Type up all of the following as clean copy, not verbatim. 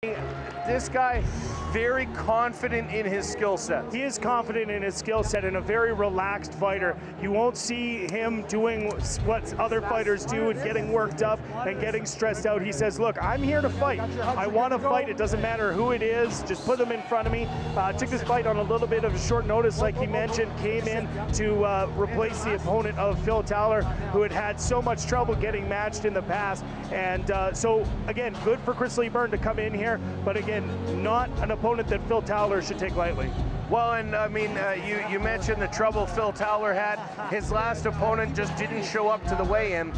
This guy, very confident in his skill set. He is confident in his skill set and a very relaxed fighter. You won't see him doing what other fighters do and getting worked up and getting stressed out. He says, look, I'm here to fight. I want to fight. It doesn't matter who it is. Just put them in front of me. Took this fight on a little bit of a short notice, like he mentioned, came in to replace the opponent of Phil Towler, who had had so much trouble getting matched in the past. And so, again, good for Chris Lee Byrne to come in here, but again, not an opponent that Phil Towler should take lightly. Well, and I mean, you mentioned the trouble Phil Towler had. His last opponent just didn't show up to the weigh-in,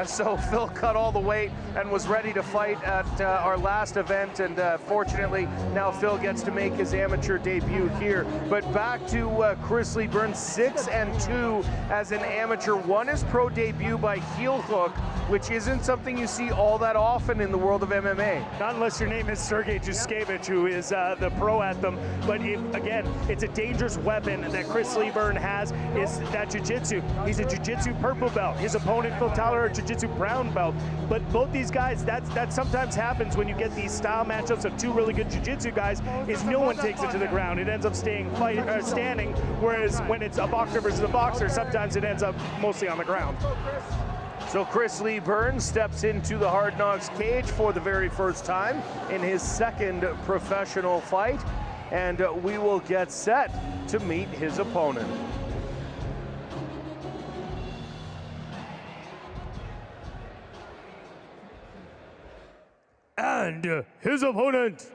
so Phil cut all the weight and was ready to fight at our last event, and fortunately, now Phil gets to make his amateur debut here. But back to Chris Lee Byrne, 6-2 as an amateur. Won his pro debut by heel hook, which isn't something you see all that often in the world of MMA. Not unless your name is Sergey Juskevich, who is the pro at them. But again, it's a dangerous weapon that Chris Lee Byrne has, is that jiu-jitsu. He's a jiu-jitsu purple belt. His opponent, Phil Towler, a jiu-jitsu brown belt. But both these guys, that sometimes happens when you get these style matchups of two really good jiu-jitsu guys, is no one takes it to the ground. It ends up standing, whereas when it's a boxer versus a boxer, sometimes it ends up mostly on the ground. So Chris Lee Byrne steps into the Hard Knocks cage for the very first time in his second professional fight, and we will get set to meet his opponent. And his opponent,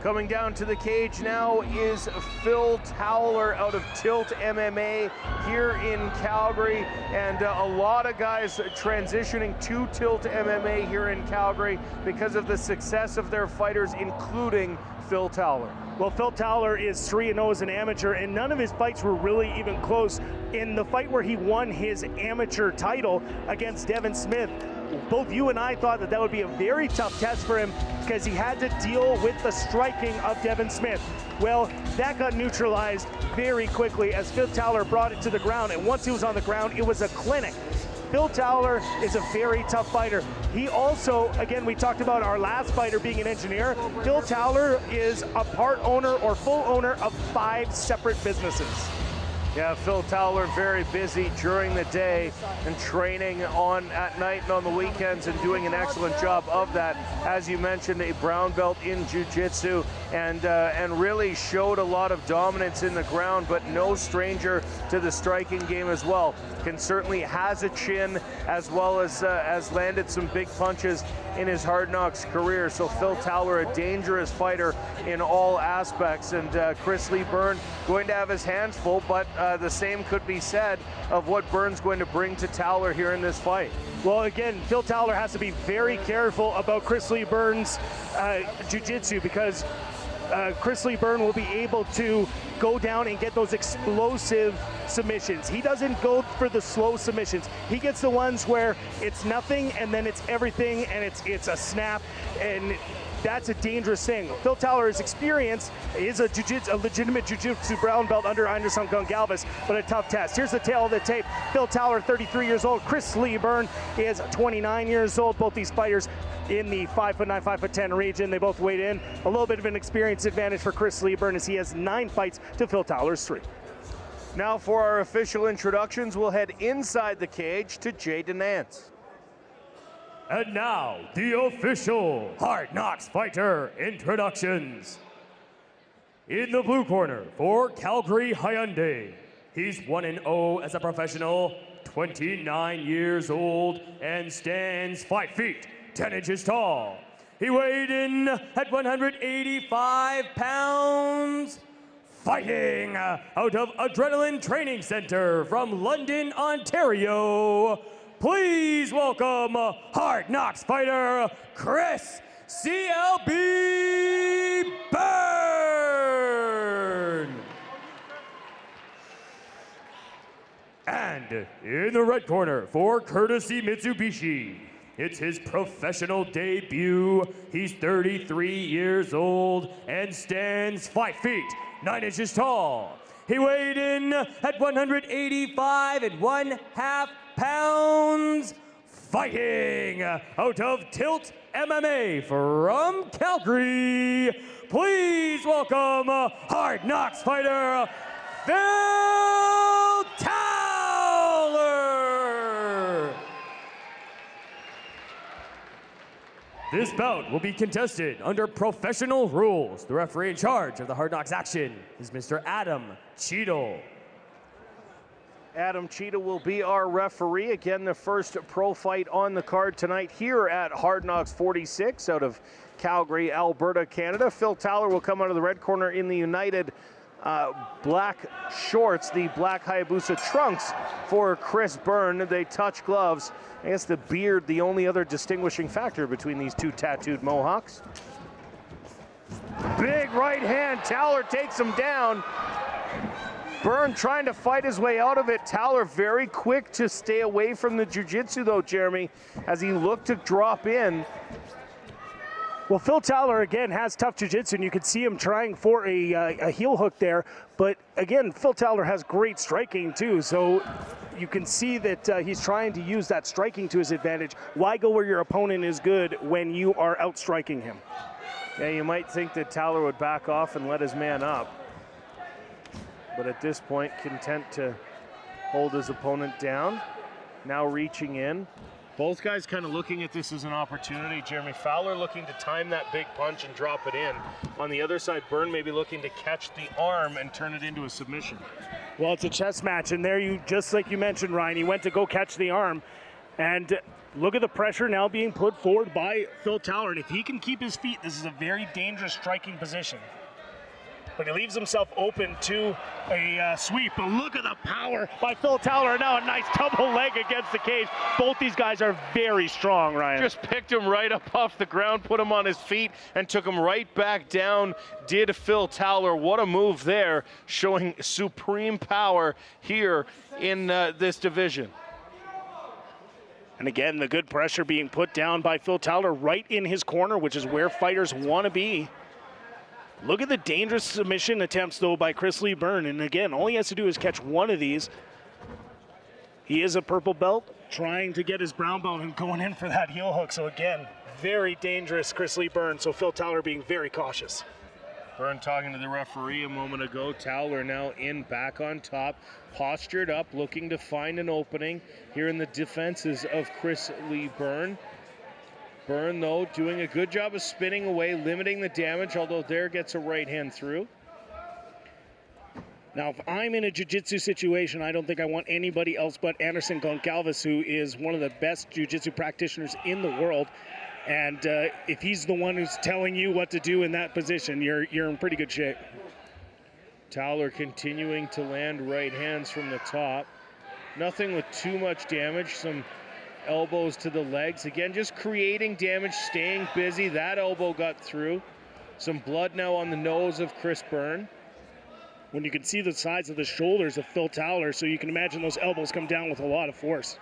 coming down to the cage now, is Phil Towler out of Tilt MMA here in Calgary, and a lot of guys transitioning to Tilt MMA here in Calgary because of the success of their fighters, including Phil Towler. Well, Phil Towler is 3-0 as an amateur, and none of his fights were really even close. In the fight where he won his amateur title against Devin Smith, both you and I thought that would be a very tough test for him because he had to deal with the striking of Devin Smith. Well, that got neutralized very quickly as Phil Towler brought it to the ground, and once he was on the ground, it was a clinic. Phil Towler is a very tough fighter. He also, again, we talked about our last fighter being an engineer. Phil Towler is a part owner or full owner of 5 separate businesses. Yeah, Phil Towler very busy during the day and training at night and on the weekends, and doing an excellent job of that. As you mentioned, a brown belt in jiu-jitsu, and really showed a lot of dominance in the ground, but no stranger to the striking game as well. Certainly has a chin, as well as landed some big punches in his Hard Knocks career. So Phil Towler, a dangerous fighter in all aspects, and Chris Lee Byrne going to have his hands full, but the same could be said of what Byrne's going to bring to Towler here in this fight. Well, again, Phil Towler has to be very careful about Chris Lee Byrne's jiu-jitsu, because Chris Lee Byrne will be able to go down and get those explosive submissions. He doesn't go for the slow submissions. He gets the ones where it's nothing and then it's everything, and it's a snap, and that's a dangerous thing. Phil Towler's experience is a legitimate jiu-jitsu brown belt under Anderson Gonçalves, but a tough test. Here's the tail of the tape. Phil Towler, 33 years old. Chris Lee Byrne is 29 years old. Both these fighters in the 5'9", 5'10" region. They both weighed in. A little bit of an experience advantage for Chris Lee Byrne as he has 9 fights to Phil Towler's 3. Now for our official introductions, we'll head inside the cage to Jay Denance. And now, the official Hard Knocks fighter introductions. In the blue corner for Calgary Hyundai, he's 1-0 as a professional, 29 years old, and stands 5 feet, 10 inches tall. He weighed in at 185 pounds, fighting out of Adrenaline Training Center from London, Ontario. Please welcome Hard Knocks fighter, Chris CLB Byrne. And in the red corner for Courtesy Mitsubishi, it's his professional debut. He's 33 years old and stands 5 feet, 9 inches tall. He weighed in at 185 1/2 pounds, fighting out of Tilt MMA from Calgary. Please welcome Hard Knocks fighter, Phil Towler. This bout will be contested under professional rules. The referee in charge of the Hard Knocks action is Mr. Adam Cheadle. Adam Cheetah will be our referee. Again, the first pro fight on the card tonight here at Hard Knocks 46 out of Calgary, Alberta, Canada. Phil Towler will come out of the red corner in the United black shorts, the black Hayabusa trunks for Chris Byrne. They touch gloves. I guess the beard, the only other distinguishing factor between these two tattooed Mohawks. Big right hand. Towler takes him down. Byrne trying to fight his way out of it. Towler very quick to stay away from the jiu-jitsu though, Jeremy, as he looked to drop in. Well, Phil Towler, again, has tough jiu-jitsu, and you could see him trying for a heel hook there. But, again, Phil Towler has great striking, too. So you can see that he's trying to use that striking to his advantage. Why go where your opponent is good when you are outstriking him? Yeah, you might think that Towler would back off and let his man up. But at this point, content to hold his opponent down. Now reaching in. Both guys kind of looking at this as an opportunity. Jeremy Fowler looking to time that big punch and drop it in. On the other side, Byrne maybe looking to catch the arm and turn it into a submission. Well, it's a chess match, and there you, just like you mentioned, Ryan, he went to go catch the arm. And look at the pressure now being put forward by Phil Towler. And if he can keep his feet, this is a very dangerous striking position. But he leaves himself open to a sweep. But look at the power by Phil Towler. And now a nice double leg against the cage. Both these guys are very strong, Ryan. Just picked him right up off the ground, put him on his feet, and took him right back down. Did Phil Towler. What a move there, showing supreme power here in this division. And again, the good pressure being put down by Phil Towler right in his corner, which is where fighters want to be. Look at the dangerous submission attempts, though, by Chris Lee Byrne. And again, all he has to do is catch one of these. He is a purple belt, trying to get his brown belt and going in for that heel hook. So again, very dangerous Chris Lee Byrne. So Phil Towler being very cautious. Byrne talking to the referee a moment ago. Towler now in, back on top, postured up, looking to find an opening here in the defenses of Chris Lee Byrne. Byrne, though, doing a good job of spinning away, limiting the damage, although there gets a right hand through. Now, if I'm in a jiu-jitsu situation, I don't think I want anybody else but Anderson Goncalves, who is one of the best jiu-jitsu practitioners in the world. And if he's the one who's telling you what to do in that position, you're in pretty good shape. Towler continuing to land right hands from the top. Nothing with too much damage. Some elbows to the legs. Again, just creating damage, staying busy. That elbow got through. Some blood now on the nose of Chris Byrne. When you can see the size of the shoulders of Phil Towler, so you can imagine those elbows come down with a lot of force.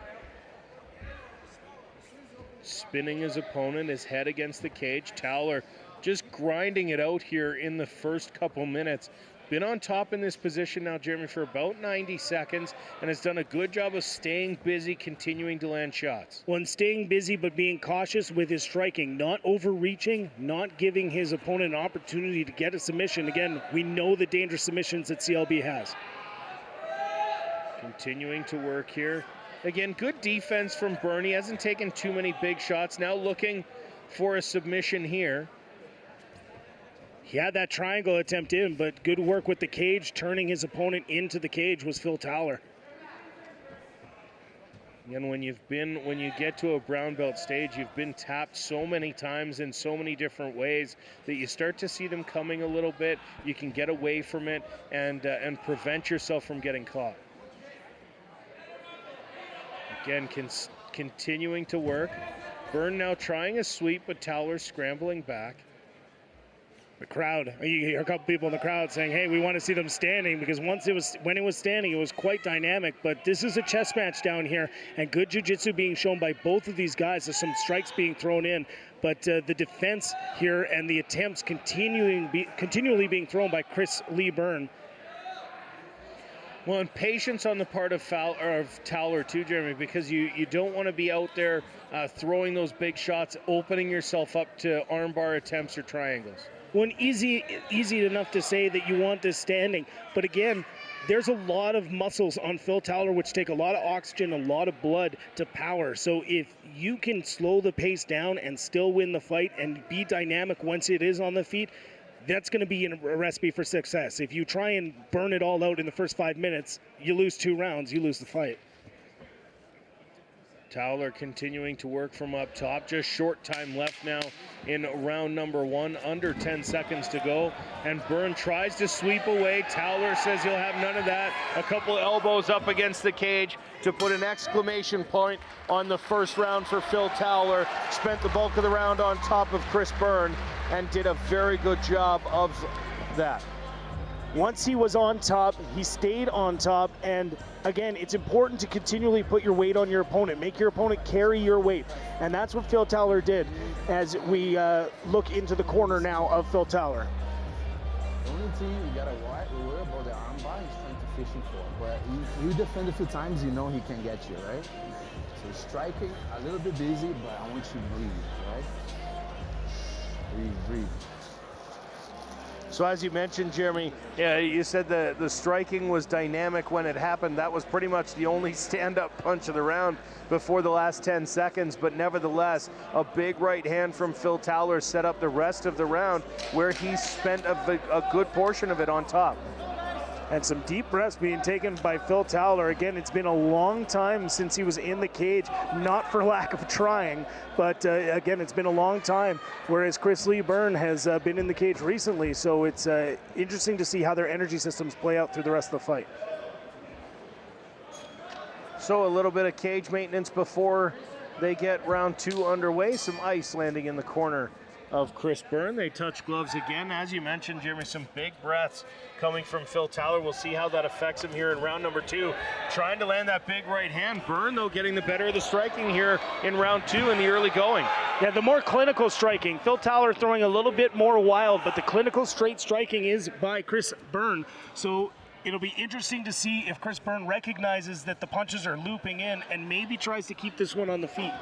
Spinning his opponent, his head against the cage. Towler just grinding it out here in the first couple minutes. Been on top in this position now, Jeremy, for about 90 seconds, and has done a good job of staying busy, continuing to land shots. When staying busy but being cautious with his striking, not overreaching, not giving his opponent an opportunity to get a submission. Again, we know the dangerous submissions that CLB has. Continuing to work here. Again, good defense from Byrne. He hasn't taken too many big shots. Now looking for a submission here. He had that triangle attempt in, but good work with the cage. Turning his opponent into the cage was Phil Towler. And when you get to a brown belt stage, you've been tapped so many times in so many different ways that you start to see them coming a little bit. You can get away from it and prevent yourself from getting caught. Again, continuing to work. Byrne now trying a sweep, but Towler scrambling back. The crowd, you hear a couple people in the crowd saying, hey, we want to see them standing, because when it was standing, it was quite dynamic. But this is a chess match down here, and good jiu-jitsu being shown by both of these guys. There's some strikes being thrown in, but the defense here and the attempts continually being thrown by Chris Lee Byrne. Well, and patience on the part of Towler too, Jeremy, because you don't want to be out there throwing those big shots, opening yourself up to armbar attempts or triangles. Well, easy enough to say that you want this standing, but again, there's a lot of muscles on Phil Towler which take a lot of oxygen, a lot of blood to power. So if you can slow the pace down and still win the fight and be dynamic once it is on the feet, that's going to be a recipe for success. If you try and burn it all out in the first 5 minutes, you lose 2 rounds, you lose the fight. Towler continuing to work from up top. Just short time left now in round number 1. Under 10 seconds to go. And Byrne tries to sweep away. Towler says he'll have none of that. A couple elbows up against the cage to put an exclamation point on the first round for Phil Towler. Spent the bulk of the round on top of Chris Byrne and did a very good job of that. Once he was on top, he stayed on top, and again, it's important to continually put your weight on your opponent. Make your opponent carry your weight, and that's what Phil Towler did as we look into the corner now of Phil Towler. The only thing you gotta worry about the armbar is trying to fish him for, but you defend a few times, you know he can get you, right? So striking, a little bit busy, but I want you to breathe, right? Breathe. So as you mentioned, Jeremy, you said the striking was dynamic when it happened. That was pretty much the only stand-up punch of the round before the last 10 seconds. But nevertheless, a big right hand from Phil Towler set up the rest of the round, where he spent a good portion of it on top. And some deep breaths being taken by Phil Towler. Again, it's been a long time since he was in the cage, not for lack of trying, but again, it's been a long time, whereas Chris Lee Byrne has been in the cage recently, so it's interesting to see how their energy systems play out through the rest of the fight. So a little bit of cage maintenance before they get round 2 underway. Some ice landing in the corner of Chris Byrne. They touch gloves again. As you mentioned, Jeremy, some big breaths coming from Phil Towler. We'll see how that affects him here in round number 2. Trying to land that big right hand. Byrne, though, getting the better of the striking here in round 2 in the early going. Yeah, the more clinical striking. Phil Towler throwing a little bit more wild, but the clinical straight striking is by Chris Byrne. So it'll be interesting to see if Chris Byrne recognizes that the punches are looping in and maybe tries to keep this one on the feet.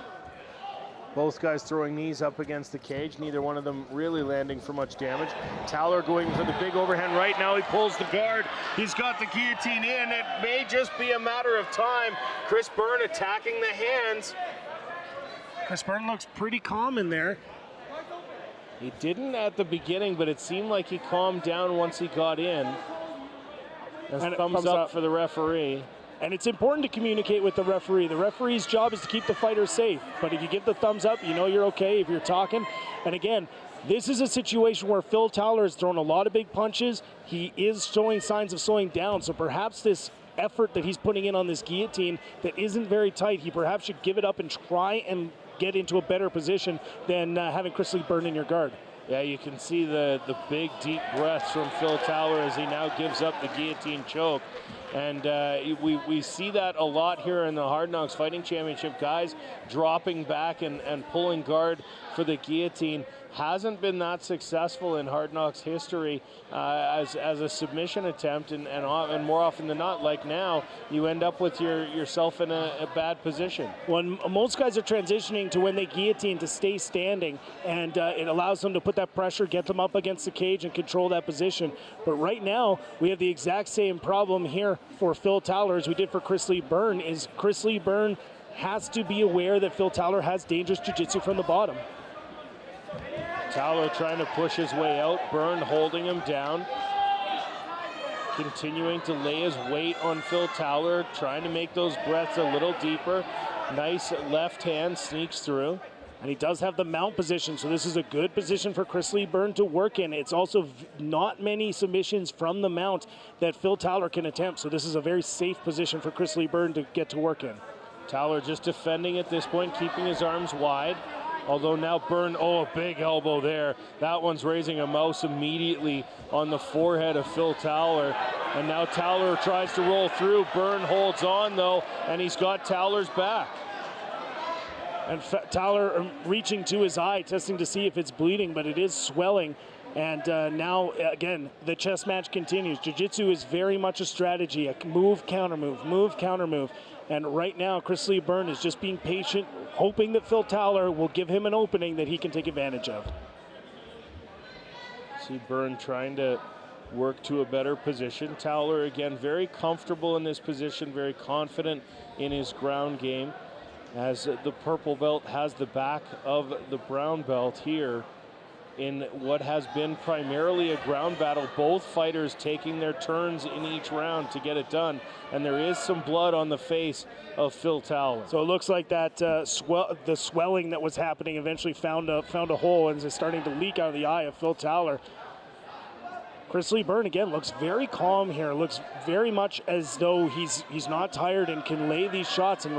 Both guys throwing knees up against the cage, neither one of them really landing for much damage. Towler going for the big overhand right now. He pulls the guard. He's got the guillotine in. It may just be a matter of time. Chris Byrne attacking the hands. Chris Byrne looks pretty calm in there. He didn't at the beginning, but it seemed like he calmed down once he got in. And thumbs up for the referee. And it's important to communicate with the referee. The referee's job is to keep the fighter safe. But if you give the thumbs up, you know you're okay if you're talking. And again, this is a situation where Phil Towler has thrown a lot of big punches. He is showing signs of slowing down. So perhaps this effort that he's putting in on this guillotine that isn't very tight, he perhaps should give it up and try and get into a better position than having Chris Lee Byrne in your guard. Yeah, you can see the big, deep breaths from Phil Towler as he now gives up the guillotine choke. And we see that a lot here in the Hard Knocks Fighting Championship. Guys dropping back and pulling guard for the guillotine. Hasn't been that successful in Hard Knocks history as a submission attempt, and more often than not, like now, you end up with yourself in a bad position. When most guys are transitioning to when they guillotine to stay standing, and it allows them to put that pressure, get them up against the cage and control that position. But right now, we have the exact same problem here for Phil Towler as we did for Chris Lee Byrne. Is Chris Lee Byrne has to be aware that Phil Towler has dangerous jiu-jitsu from the bottom. Towler trying to push his way out. Byrne holding him down. Continuing to lay his weight on Phil Towler, trying to make those breaths a little deeper. Nice left hand sneaks through. And he does have the mount position, so this is a good position for Chris Lee Byrne to work in. It's also not many submissions from the mount that Phil Towler can attempt, so this is a very safe position for Chris Lee Byrne to get to work in. Towler just defending at this point, keeping his arms wide. Although now Byrne, a big elbow there. That one's raising a mouse immediately on the forehead of Phil Towler. And now Towler tries to roll through. Byrne holds on though, and he's got Towler's back. And Towler reaching to his eye, testing to see if it's bleeding, but it is swelling. And now, again, the chess match continues. Jiu-jitsu is very much a strategy, a move, counter move, move, counter move. And right now, Chris Lee Byrne is just being patient, hoping that Phil Towler will give him an opening that he can take advantage of. See Byrne trying to work to a better position. Towler, again, very comfortable in this position, very confident in his ground game, as the purple belt has the back of the brown belt here in what has been primarily a ground battle. Both fighters taking their turns in each round to get it done, and there is some blood on the face of Phil Towler. So it looks like that the swelling that was happening eventually found a hole and is starting to leak out of the eye of Phil Towler. Chris Lee Byrne, again, looks very calm here. Looks very much as though he's not tired and can lay these shots and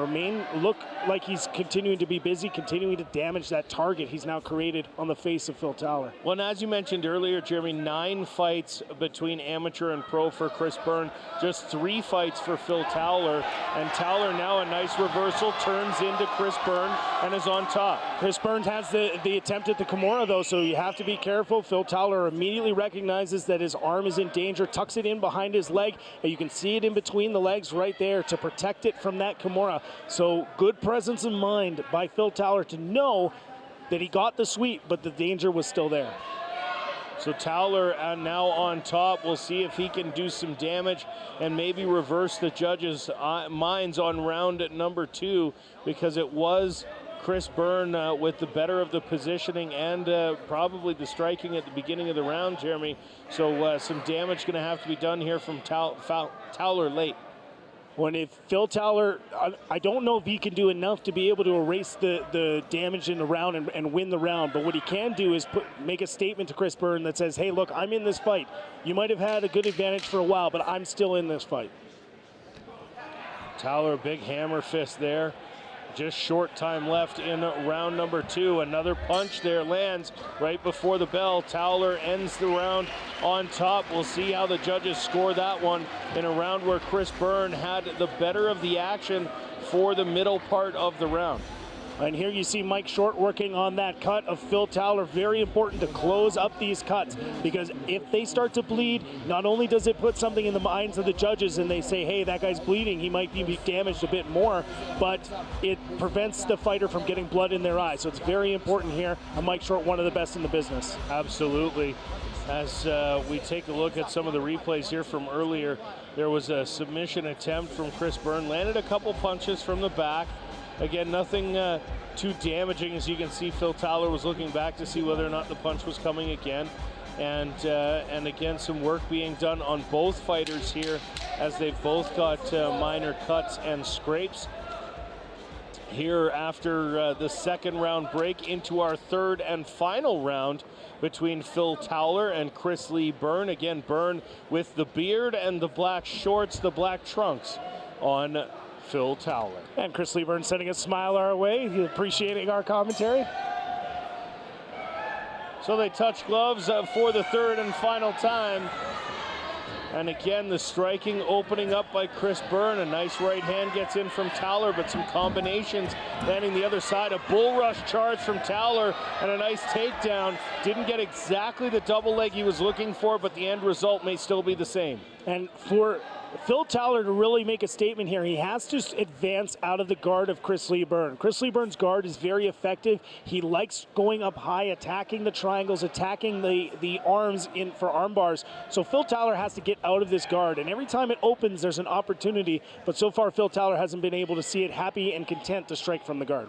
look like he's continuing to be busy, continuing to damage that target he's now created on the face of Phil Towler. Well, and as you mentioned earlier, Jeremy, 9 fights between amateur and pro for Chris Byrne, just 3 fights for Phil Towler, and Towler now a nice reversal, turns into Chris Byrne and is on top. Chris Byrne has the attempt at the Kimura, though, so you have to be careful. Phil Towler immediately recognizes that his arm is in danger, tucks it in behind his leg, and you can see it in between the legs right there to protect it from that Kimura. So good presence of mind by Phil Towler to know that he got the sweep, but the danger was still there. So Towler now on top. We'll see if he can do some damage and maybe reverse the judges' minds on round number 2, because it was Chris Byrne with the better of the positioning and probably the striking at the beginning of the round, Jeremy. So some damage going to have to be done here from Towler late. When if Phil Towler, I don't know if he can do enough to be able to erase the damage in the round and win the round, but what he can do is make a statement to Chris Byrne that says, hey, look, I'm in this fight. You might have had a good advantage for a while, but I'm still in this fight. Towler, big hammer fist there. Just short time left in round number 2. Another punch there lands right before the bell. Towler ends the round on top. We'll see how the judges score that one in a round where Chris Byrne had the better of the action for the middle part of the round. And here you see Mike Short working on that cut of Phil Towler. Very important to close up these cuts, because if they start to bleed, not only does it put something in the minds of the judges and they say, hey, that guy's bleeding, he might be damaged a bit more, but it prevents the fighter from getting blood in their eye. So it's very important here. And Mike Short, one of the best in the business. Absolutely. As we take a look at some of the replays here from earlier, there was a submission attempt from Chris Byrne. Landed a couple punches from the back. Again, nothing too damaging. As you can see, Phil Towler was looking back to see whether or not the punch was coming again. And again, some work being done on both fighters here, as they've both got minor cuts and scrapes. Here after the second round break, into our third and final round between Phil Towler and Chris Lee Byrne. Again, Byrne with the beard and the black shorts, the black trunks on Phil Towler. And Chris Lee Byrne sending a smile our way, appreciating our commentary. So they touch gloves for the third and final time. And again, the striking opening up by Chris Byrne. A nice right hand gets in from Towler, but some combinations landing the other side. A bull rush charge from Towler and a nice takedown. Didn't get exactly the double leg he was looking for, but the end result may still be the same. And for Phil Towler to really make a statement here, he has to advance out of the guard of Chris Lee Byrne. Chris Lee Byrne's guard is very effective. He likes going up high, attacking the triangles, attacking the arms in for arm bars. So Phil Towler has to get out of this guard, and every time it opens, there's an opportunity. But so far, Phil Towler hasn't been able to see it, happy and content to strike from the guard.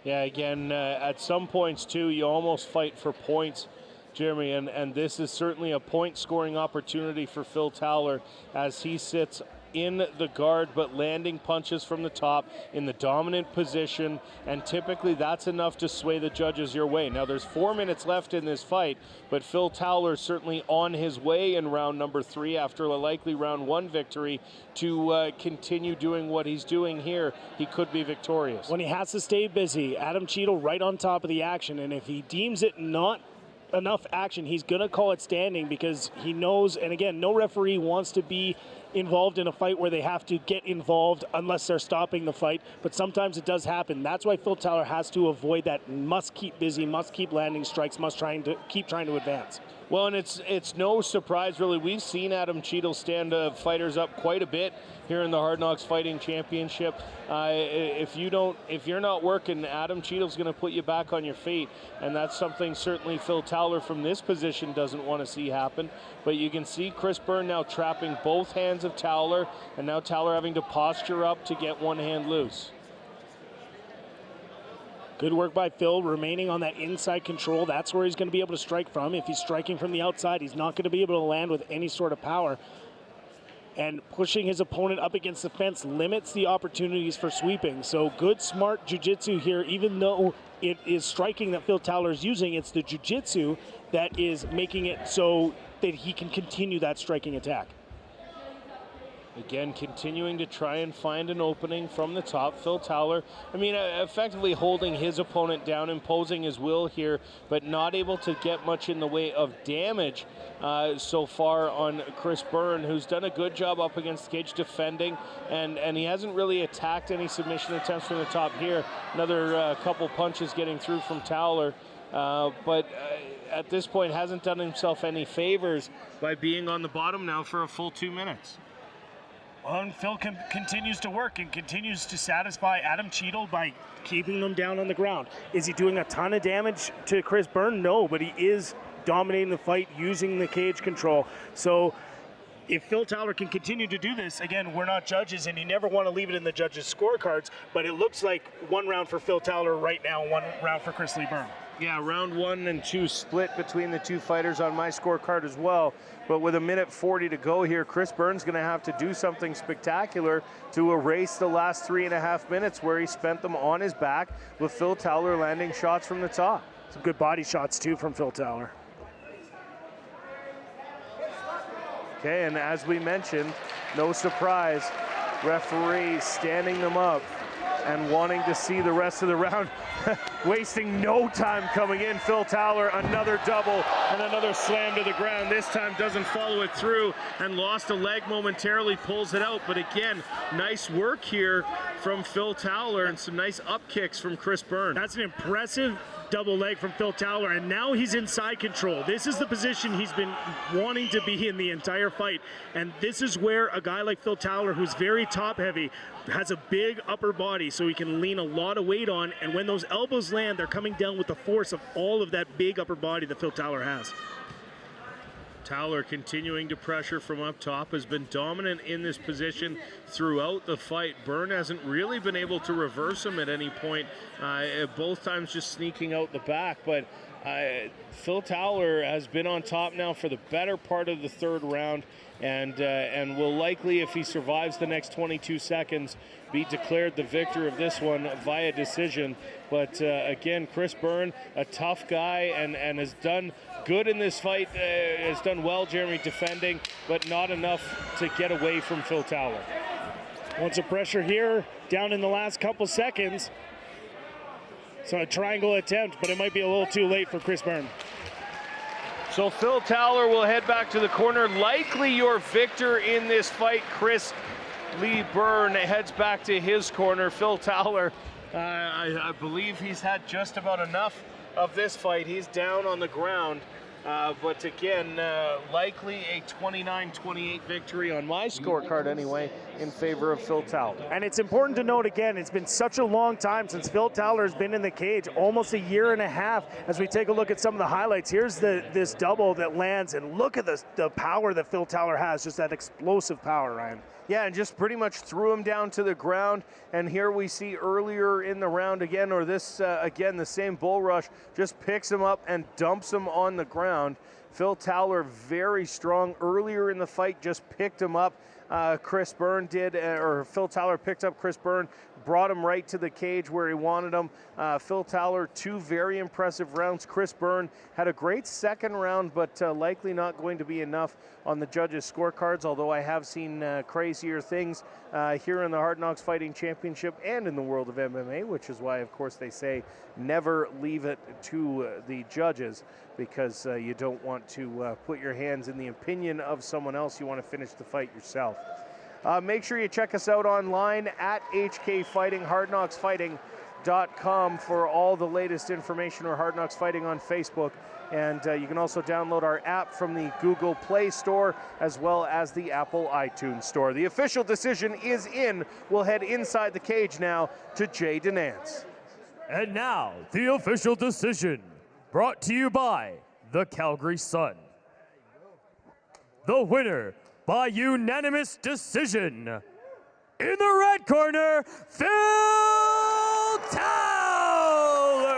Yeah, again, at some points, too, you almost fight for points, Jeremy, and this is certainly a point-scoring opportunity for Phil Towler as he sits in the guard, but landing punches from the top in the dominant position, and typically that's enough to sway the judges your way. Now, there's 4 minutes left in this fight, but Phil Towler certainly on his way in round number 3 after a likely round 1 victory to continue doing what he's doing here. He could be victorious. When he has to stay busy, Adam Cheadle right on top of the action, and if he deems it not enough action, he's going to call it standing, because he knows, and again, no referee wants to be involved in a fight where they have to get involved unless they're stopping the fight, but sometimes it does happen. That's why Phil Towler has to avoid that, must keep busy, must keep landing strikes, must keep trying to advance. Well, and it's no surprise, really. We've seen Adam Cheadle stand fighters up quite a bit here in the Hard Knocks Fighting Championship. If you're not working, Adam Cheadle's going to put you back on your feet, and that's something certainly Phil Towler from this position doesn't want to see happen. But you can see Chris Byrne now trapping both hands of Towler, and now Towler having to posture up to get one hand loose. Good work by Phil, remaining on that inside control. That's where he's going to be able to strike from. If he's striking from the outside, he's not going to be able to land with any sort of power. And pushing his opponent up against the fence limits the opportunities for sweeping. So good, smart jiu-jitsu here. Even though it is striking that Phil Towler is using, it's the jiu-jitsu that is making it so that he can continue that striking attack. Again, continuing to try and find an opening from the top. Phil Towler, effectively holding his opponent down, imposing his will here, but not able to get much in the way of damage so far on Chris Byrne, who's done a good job up against the cage defending, and he hasn't really attacked any submission attempts from the top here. Another couple punches getting through from Towler, but at this point hasn't done himself any favors by being on the bottom now for a full 2 minutes. Well, and Phil continues to work and continues to satisfy Adam Cheadle by keeping them down on the ground. Is he doing a ton of damage to Chris Byrne? No, but he is dominating the fight using the cage control. So if Phil Towler can continue to do this, again, we're not judges and you never want to leave it in the judges' scorecards, but it looks like one round for Phil Towler right now, one round for Chris Byrne. Yeah, round 1 and 2 split between the two fighters on my scorecard as well. But with 1:40 to go here, Chris Byrne's going to have to do something spectacular to erase the last 3.5 minutes where he spent them on his back with Phil Towler landing shots from the top. Some good body shots, too, from Phil Towler. Okay, and as we mentioned, no surprise, referee standing them up and wanting to see the rest of the round. Wasting no time coming in. Phil Towler, another double and another slam to the ground. This time doesn't follow it through and lost a leg momentarily, pulls it out. But again, nice work here from Phil Towler and some nice up kicks from Chris Byrne. That's an impressive double leg from Phil Towler, and now he's in side control. This is the position he's been wanting to be in the entire fight, and this is where a guy like Phil Towler, who's very top heavy, has a big upper body so he can lean a lot of weight on, and when those elbows land, they're coming down with the force of all of that big upper body that Phil Towler has. Towler continuing to pressure from up top, has been dominant in this position throughout the fight. Byrne hasn't really been able to reverse him at any point, both times just sneaking out the back, but Phil Towler has been on top now for the better part of the third round, and will likely, if he survives the next 22 seconds, be declared the victor of this one via decision. But again, Chris Byrne, a tough guy, and has done good in this fight, has done well, Jeremy, defending, but not enough to get away from Phil Towler. Wants a pressure here, down in the last couple seconds. So a triangle attempt, but it might be a little too late for Chris Byrne. So Phil Towler will head back to the corner. Likely your victor in this fight. Chris Byrne heads back to his corner. Phil Towler, I believe he's had just about enough of this fight. He's down on the ground. But again, likely a 29-28 victory on my scorecard anyway, in favor of Phil Towler. And it's important to note again, it's been such a long time since Phil Towler has been in the cage, almost a year and a half. As we take a look at some of the highlights, here's this double that lands, and look at the power that Phil Towler has, just that explosive power, Ryan. Yeah, and just pretty much threw him down to the ground. And here we see earlier in the round again, or this, again, the same bull rush, just picks him up and dumps him on the ground. Phil Towler very strong earlier in the fight, just picked him up. Chris Byrne did, or Phil Towler picked up Chris Byrne brought him right to the cage where he wanted him. Phil Towler, 2 very impressive rounds. Chris Byrne had a great second round, but likely not going to be enough on the judges' scorecards, although I have seen crazier things here in the Hard Knocks Fighting Championship and in the world of MMA, which is why, of course, they say never leave it to the judges, because you don't want to put your hands in the opinion of someone else. You want to finish the fight yourself. Make sure you check us out online at HK Fighting, hardknocksfighting.com for all the latest information, or Hard Knocks Fighting on Facebook. And you can also download our app from the Google Play Store as well as the Apple iTunes Store. The official decision is in. We'll head inside the cage now to Jay Denance. And now, the official decision, brought to you by the Calgary Sun. The winner by unanimous decision, in the red corner, Phil Towler!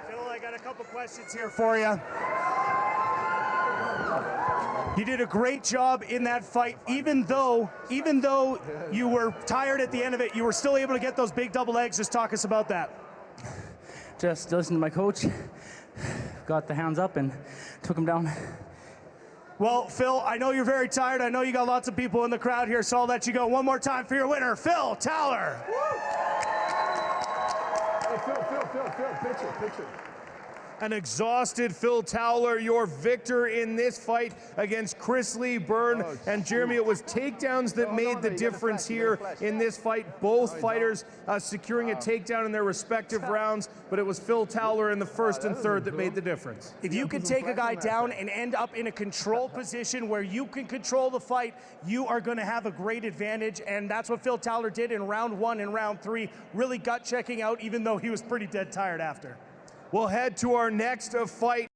Phil, I got a couple questions here for you. You did a great job in that fight. Even though you were tired at the end of it, you were still able to get those big double legs. Just talk us about that. Just listened to my coach, got the hands up and took him down. Well, Phil, I know you're very tired. I know you got lots of people in the crowd here, so I'll let you go. One more time for your winner, Phil Towler. Hey, Phil, picture. An exhausted Phil Towler, your victor in this fight against Chris Lee Byrne. And Jeremy, it was takedowns that made the difference here in this fight. Both fighters securing a takedown in their respective rounds, but it was Phil Towler in the first and third that made the difference. If you can take a guy down and end up in a control position where you can control the fight, you are going to have a great advantage, and that's what Phil Towler did in round 1 and round 3, really gut checking out, even though he was pretty dead tired after. We'll head to our next fight.